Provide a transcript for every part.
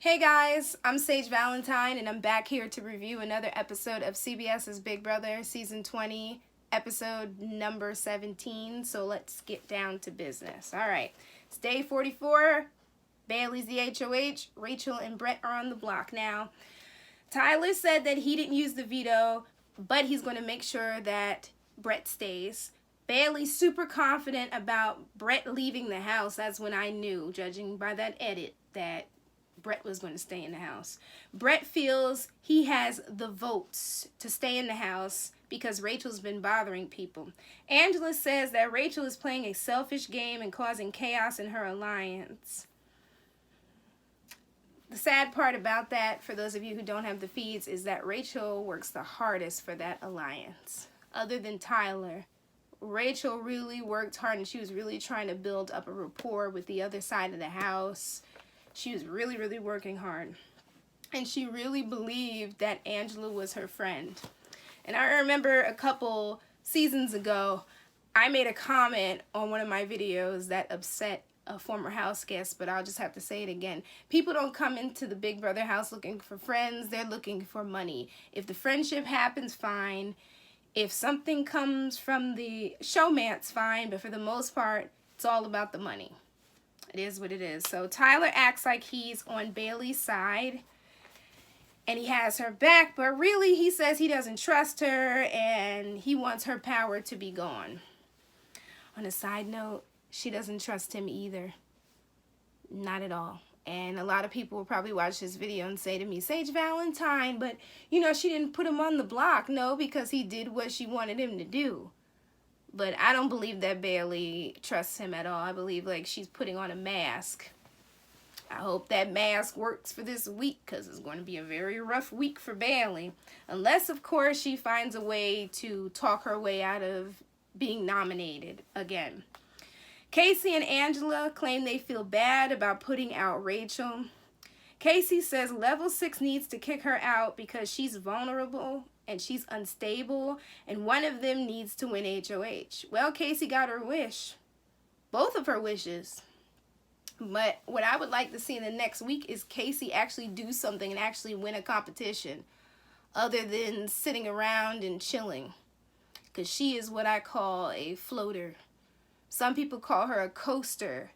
Hey guys, I'm Sage Valentine and I'm back here to review another episode of CBS's Big Brother Season 20, episode number 17. So let's get down to business. Alright, it's day 44. Bayleigh's the HOH. Rachel and Brett are on the block now. Tyler said that he didn't use the veto, but he's going to make sure that Brett stays. Bayleigh's super confident about Brett leaving the house. That's when I knew, judging by that edit, that Brett was going to stay in the house. Brett feels he has the votes to stay in the house because Rachel's been bothering people. Angela says that Rachel is playing a selfish game and causing chaos in her alliance. The sad part about that, for those of you who don't have the feeds, is that Rachel works the hardest for that alliance. Other than Tyler, Rachel really worked hard and she was really trying to build up a rapport with the other side of the house. She was really working hard. And she really believed that Angela was her friend. And I remember a couple seasons ago, I made a comment on one of my videos that upset a former house guest, but I'll just have to say it again. People don't come into the Big Brother house looking for friends. They're looking for money. If the friendship happens, fine. If something comes from the showmance, fine. But for the most part, it's all about the money. It is what it is. So Tyler acts like he's on Bayleigh's side and he has her back, but really he says he doesn't trust her and he wants her power to be gone. On a side note, she doesn't trust him either. Not at all. And a lot of people will probably watch this video and say to me, Sage Valentine, but you know, she didn't put him on the block. No, because he did what she wanted him to do. But I don't believe that Bayleigh trusts him at all. I believe like she's putting on a mask. I hope that mask works for this week because it's going to be a very rough week for Bayleigh. Unless, of course, she finds a way to talk her way out of being nominated again. Casey and Angela claim they feel bad about putting out Rachel. Casey says level 6 needs to kick her out because she's vulnerable and she's unstable, and one of them needs to win HOH. Well, Casey got her wish. Both of her wishes. But what I would like to see in the next week is Casey actually do something and actually win a competition other than sitting around and chilling. Because she is what I call a floater. Some people call her a coaster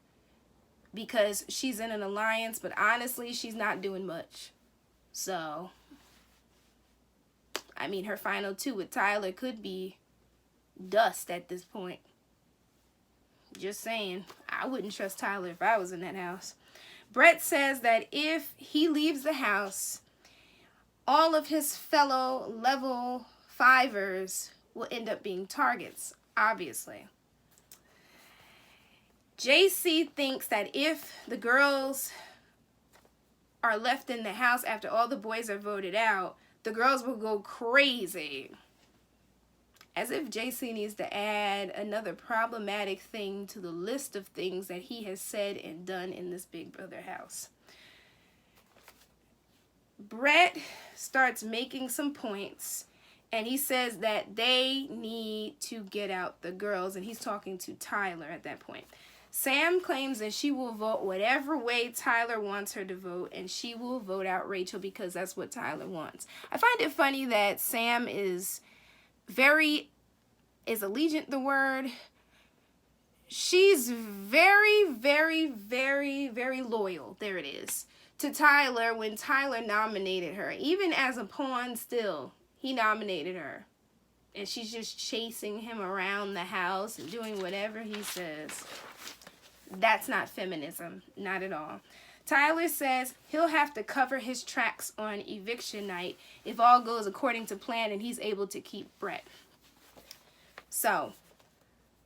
because she's in an alliance, but honestly, she's not doing much. So I mean, her final 2 with Tyler could be dust at this point. Just saying. I wouldn't trust Tyler if I was in that house. Brett says that if he leaves the house, all of his fellow level 5ers will end up being targets, obviously. JC thinks that if the girls are left in the house after all the boys are voted out, the girls will go crazy. As if JC needs to add another problematic thing to the list of things that he has said and done in this Big Brother house. Brett starts making some points and he says that they need to get out the girls, and he's talking to Tyler at that point. Sam claims that she will vote whatever way Tyler wants her to vote, and she will vote out Rachel because that's what Tyler wants. I find it funny that Sam is allegiant the word? She's very loyal, there it is, to Tyler when Tyler nominated her. Even as a pawn still, he nominated her. And she's just chasing him around the house and doing whatever he says. That's not feminism. Not at all. Tyler says he'll have to cover his tracks on eviction night if all goes according to plan and he's able to keep Brett. So,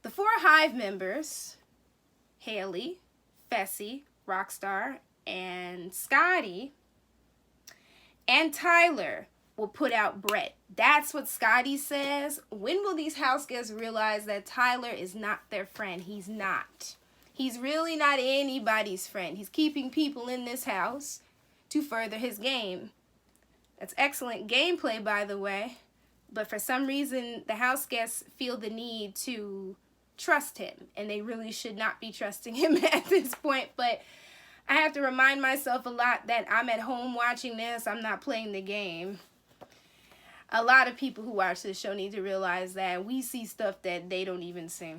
the 4 Hive members, Haley, Fessy, Rockstar, and Scotty, and Tyler will put out Brett. That's what Scotty says. When will these house guests realize that Tyler is not their friend? He's not. He's really not anybody's friend. He's keeping people in this house to further his game. That's excellent gameplay, by the way. But for some reason, the house guests feel the need to trust him. And they really should not be trusting him at this point. But I have to remind myself a lot that I'm at home watching this. I'm not playing the game. A lot of people who watch this show need to realize that we see stuff that they don't even see.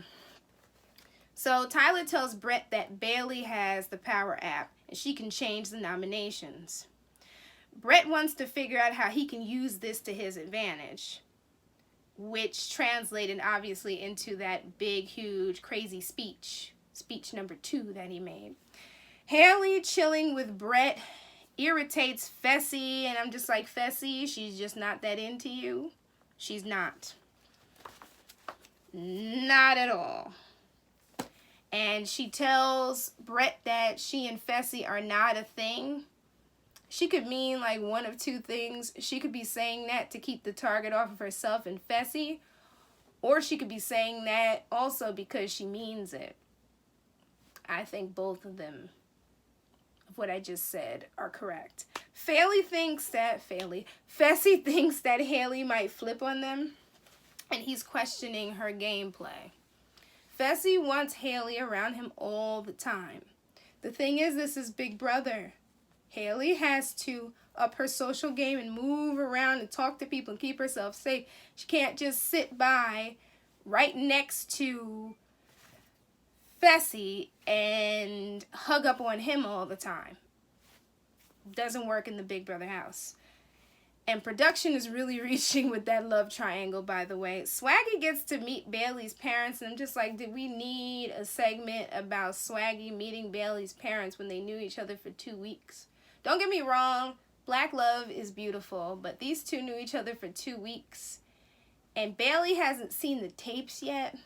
So Tyler tells Brett that Bayleigh has the Power app and she can change the nominations. Brett wants to figure out how he can use this to his advantage, which translated obviously into that big, huge, crazy speech number 2 that he made. Haley chilling with Brett irritates Fessy, and I'm just like, Fessy, she's just not that into you. She's not. Not at all. And she tells Brett that she and Fessy are not a thing. She could mean like one of two things. She could be saying that to keep the target off of herself and Fessy, or she could be saying that also because she means it. I think both of them, of what I just said, are correct. Fessy thinks that Haley might flip on them, and he's questioning her gameplay. Fessy wants Haley around him all the time. The thing is, this is Big Brother. Haley has to up her social game and move around and talk to people and keep herself safe. She can't just sit by right next to Fessy and hug up on him all the time. Doesn't work in the Big Brother house. And production is really reaching with that love triangle, by the way. Swaggy gets to meet Bayleigh's parents, and I'm just like, did we need a segment about Swaggy meeting Bayleigh's parents when they knew each other for 2 weeks? Don't get me wrong, black love is beautiful, but these two knew each other for 2 weeks, and Bayleigh hasn't seen the tapes yet.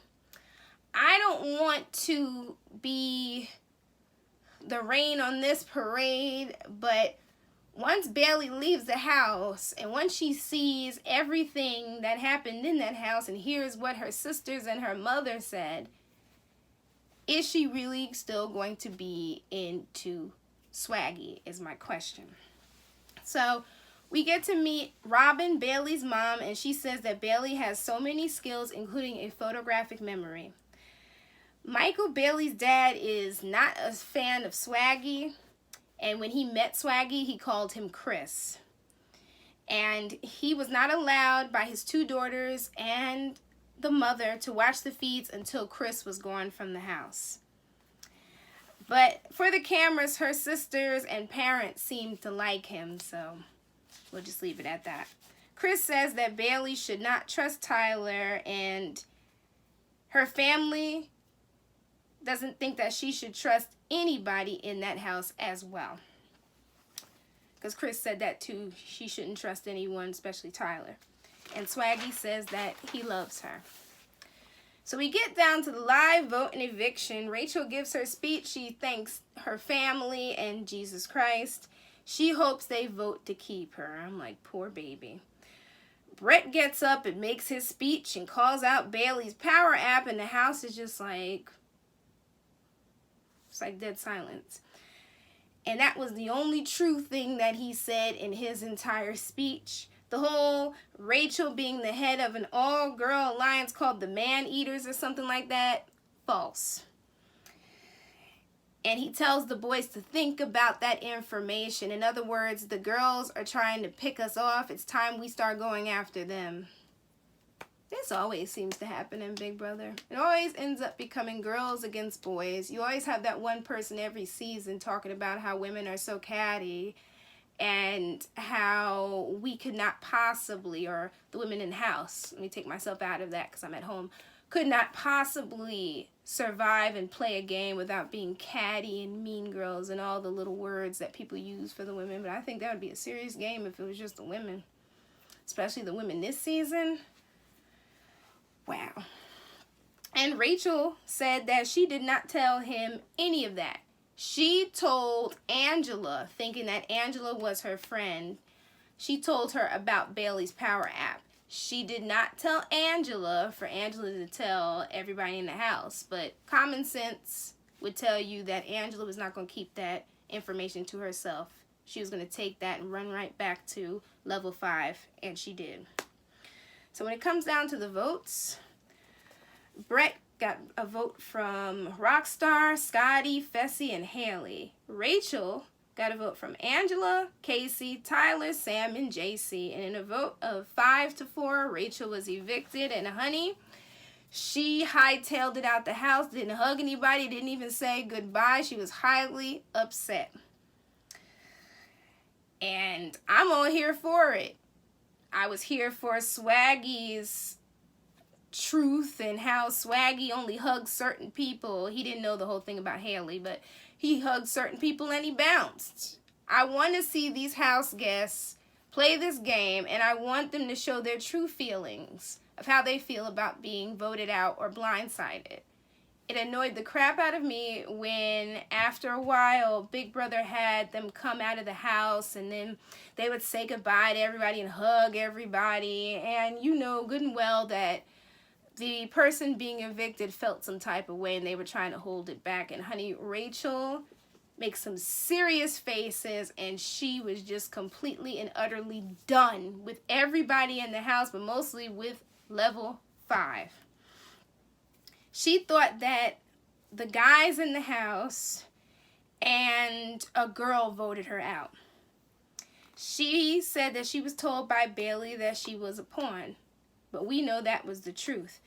I don't want to be the rain on this parade, but once Bayleigh leaves the house and once she sees everything that happened in that house and hears what her sisters and her mother said, is she really still going to be into Swaggy is my question. So we get to meet Robin, Bayleigh's mom, and she says that Bayleigh has so many skills, including a photographic memory. Michael, Bayleigh's dad, is not a fan of Swaggy. And when he met Swaggy, he called him Chris. And he was not allowed by his 2 daughters and the mother to watch the feeds until Chris was gone from the house. But for the cameras, her sisters and parents seemed to like him, so we'll just leave it at that. Chris says that Bayleigh should not trust Tyler, and her family doesn't think that she should trust anybody in that house as well. Because Chris said that too. She shouldn't trust anyone, especially Tyler. And Swaggy says that he loves her. So we get down to the live vote and eviction. Rachel gives her speech. She thanks her family and Jesus Christ. She hopes they vote to keep her. I'm like, poor baby. Brett gets up and makes his speech and calls out Bayleigh's Power app, and the house is just like, it's like dead silence. And that was the only true thing that he said in his entire speech. The whole Rachel being the head of an all-girl alliance called the Man-Eaters or something like that, false. And he tells the boys to think about that information. In other words, the girls are trying to pick us off. It's time we start going after them. This always seems to happen in Big Brother. It always ends up becoming girls against boys. You always have that one person every season talking about how women are so catty and how we could not possibly, or the women in the house, let me take myself out of that because I'm at home, could not possibly survive and play a game without being catty and mean girls and all the little words that people use for the women. But I think that would be a serious game if it was just the women, especially the women this season. Wow. And Rachel said that she did not tell him any of that. She told Angela, thinking that Angela was her friend, she told her about Bayleigh's Power app. She did not tell Angela for Angela to tell everybody in the house. But common sense would tell you that Angela was not going to keep that information to herself. She was going to take that and run right back to level 5, and she did. So when it comes down to the votes, Brett got a vote from Rockstar, Scotty, Fessy, and Haley. Rachel got a vote from Angela, Casey, Tyler, Sam, and JC. And in a vote of 5-4, Rachel was evicted. And honey, she hightailed it out the house, didn't hug anybody, didn't even say goodbye. She was highly upset. And I'm all here for it. I was here for Swaggy's truth and how Swaggy only hugs certain people. He didn't know the whole thing about Haley, but he hugged certain people and he bounced. I want to see these house guests play this game, and I want them to show their true feelings of how they feel about being voted out or blindsided. It annoyed the crap out of me when, after a while, Big Brother had them come out of the house and then they would say goodbye to everybody and hug everybody. And you know good and well that the person being evicted felt some type of way and they were trying to hold it back. And honey, Rachel makes some serious faces and she was just completely and utterly done with everybody in the house, but mostly with level 5. She thought that the guys in the house and a girl voted her out. She said that she was told by Bayleigh that she was a pawn, but we know that was the truth.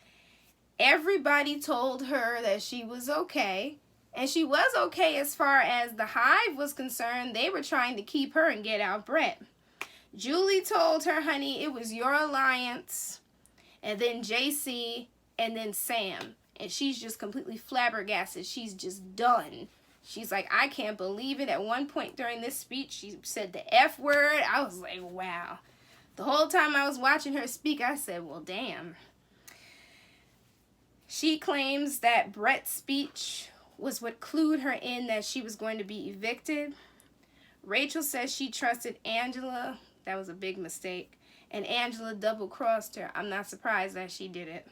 Everybody told her that she was okay, and she was okay as far as the hive was concerned. They were trying to keep her and get out Brett. Julie told her, honey, it was your alliance, and then JC, and then Sam. And she's just completely flabbergasted. She's just done. She's like, I can't believe it. At one point during this speech, she said the F word. I was like, wow. The whole time I was watching her speak, I said, well, damn. She claims that Brett's speech was what clued her in that she was going to be evicted. Rachel says she trusted Angela. That was a big mistake. And Angela double-crossed her. I'm not surprised that she did it.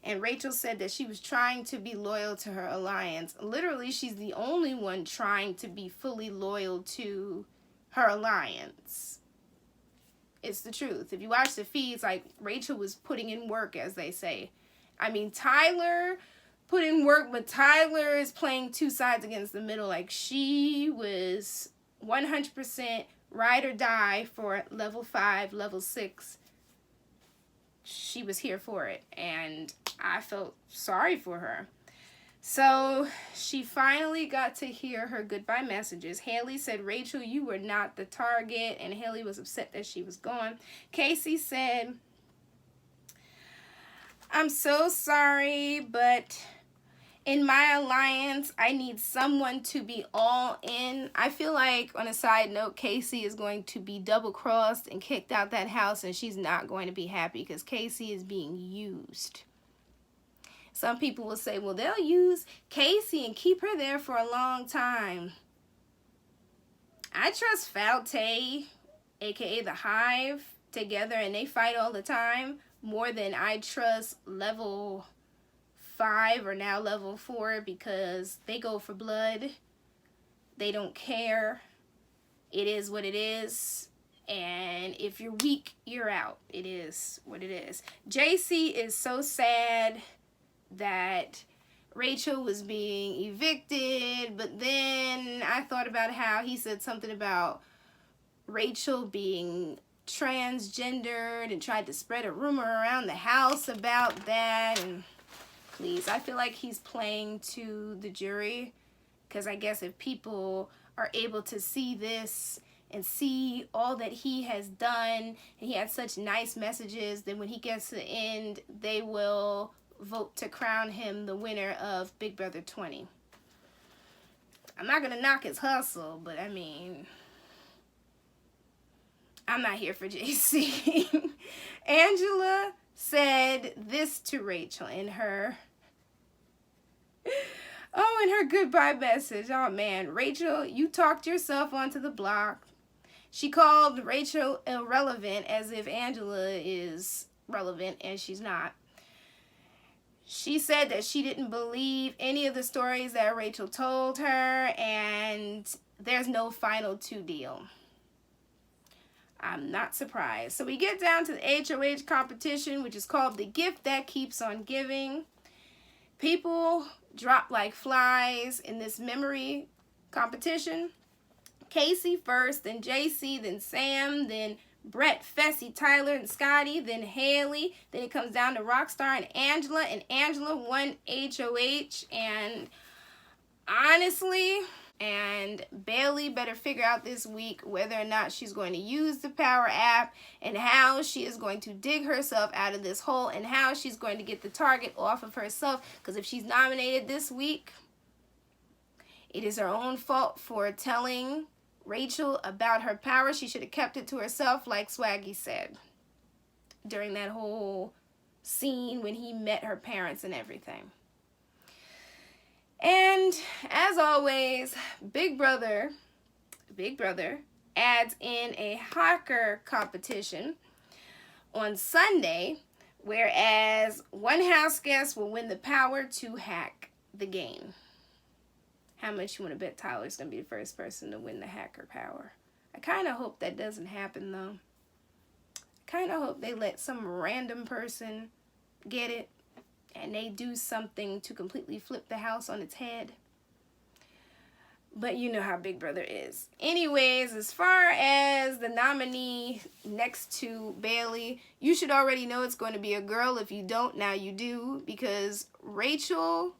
And Rachel said that she was trying to be loyal to her alliance. Literally, she's the only one trying to be fully loyal to her alliance. It's the truth. If you watch the feeds, like, Rachel was putting in work, as they say. I mean, Tyler put in work, but Tyler is playing two sides against the middle. Like, she was 100% ride or die for level 5, level 6. She was here for it, and I felt sorry for her. So she finally got to hear her goodbye messages. Haley said, Rachel, you were not the target, and Haley was upset that she was gone. Casey said, I'm so sorry, but in my alliance, I need someone to be all in. I feel like, on a side note, Casey is going to be double-crossed and kicked out that house, and she's not going to be happy because Casey is being used. Some people will say, well, they'll use Casey and keep her there for a long time. I trust Falte, a.k.a. the Hive, together, and they fight all the time, more than I trust level 5 or now level 4, because they go for blood. They don't care. It is what it is. And if you're weak, you're out. It is what it is. JC is so sad that Rachel was being evicted, but then I thought about how he said something about Rachel being transgendered and tried to spread a rumor around the house about that. And please, I feel like he's playing to the jury, because I guess if people are able to see this and see all that he has done, and he had such nice messages, then when he gets to the end, they will vote to crown him the winner of Big Brother 20. I'm not going to knock his hustle, but I mean, I'm not here for JC. Angela said this to Rachel in her goodbye message. Oh man, Rachel, you talked yourself onto the block. She called Rachel irrelevant, as if Angela is relevant, and she's not. She said that she didn't believe any of the stories that Rachel told her, and there's no final 2 deal. I'm not surprised. So we get down to the HOH competition, which is called The Gift That Keeps on Giving. People drop like flies in this memory competition. Casey first, then JC, then Sam, then Brett, Fessy, Tyler, and Scotty, then Haley. Then it comes down to Rockstar and Angela won HOH. And honestly, and Bayleigh better figure out this week whether or not she's going to use the Power app and how she is going to dig herself out of this hole and how she's going to get the target off of herself. Because if she's nominated this week, it is her own fault for telling Rachel about her power. She should have kept it to herself, like Swaggy said during that whole scene when he met her parents and everything. And as always, Big Brother adds in a hacker competition on Sunday, whereas one house guest will win the power to hack the game. How much you want to bet Tyler's going to be the first person to win the hacker power? I kind of hope that doesn't happen, though. I kind of hope they let some random person get it and they do something to completely flip the house on its head. But you know how Big Brother is. Anyways, as far as the nominee next to Bayleigh, you should already know it's going to be a girl. If you don't, now you do. Because Rachel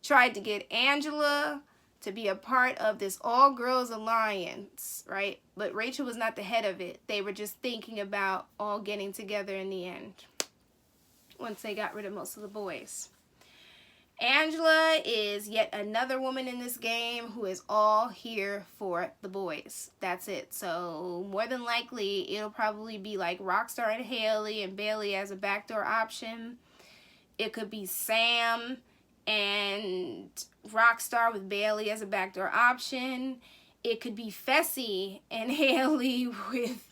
tried to get Angela to be a part of this all-girls alliance, right? But Rachel was not the head of it. They were just thinking about all getting together in the end, once they got rid of most of the boys. Angela is yet another woman in this game who is all here for the boys. That's it. So more than likely, it'll probably be like Rockstar and Haley and Bayleigh as a backdoor option. It could be Sam and Rockstar with Bayleigh as a backdoor option. It could be Fessy and Haley with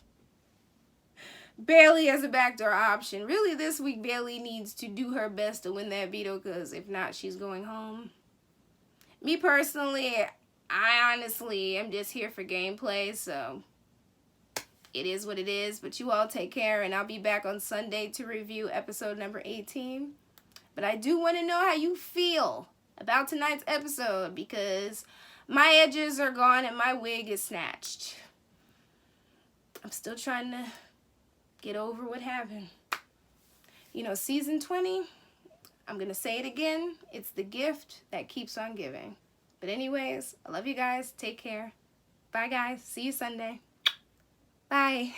Bayleigh as a backdoor option. Really, this week, Bayleigh needs to do her best to win that veto, because if not, she's going home. Me personally, I honestly am just here for gameplay, so it is what it is. But you all take care, and I'll be back on Sunday to review episode number 18. But I do want to know how you feel about tonight's episode, because my edges are gone and my wig is snatched. I'm still trying to get over what happened. You know, season 20, I'm going to say it again, it's the gift that keeps on giving. But anyways, I love you guys. Take care. Bye, guys. See you Sunday. Bye.